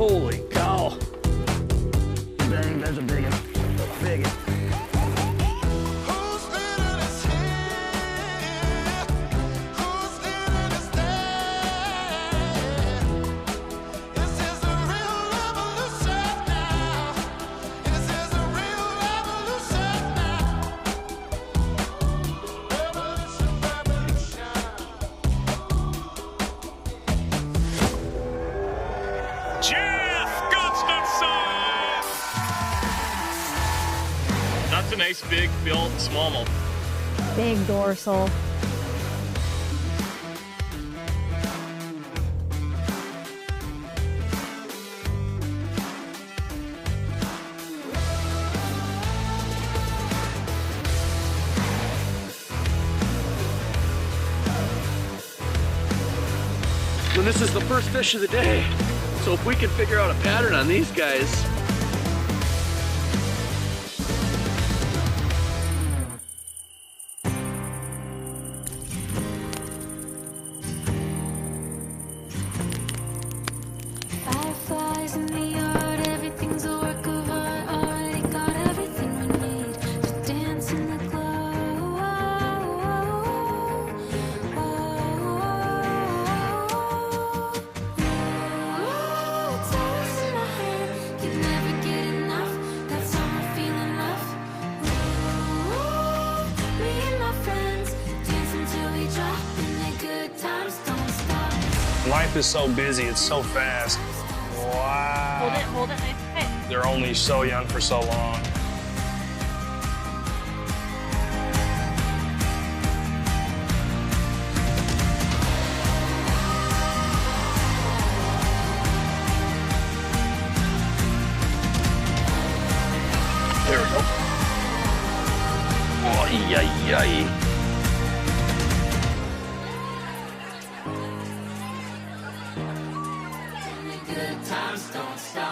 Holy cow. Dang, there's a big one. Big one. That's a nice big built smallmouth. Big dorsal. And this is the first fish of the day. So if we can figure out a pattern on these guys. Fireflies in the yard, everything's a work of art. Already got everything we need to dance in the glow. It's always in my head, can never get enough. That summer feeling left. Me and my friends dance until we drop, and the good times don't stop. Life is so busy, it's so fast. Wow. Hold it, nice. Hey. They're only so young for so long. There we go. Oh, yay, yay. Good times don't stop.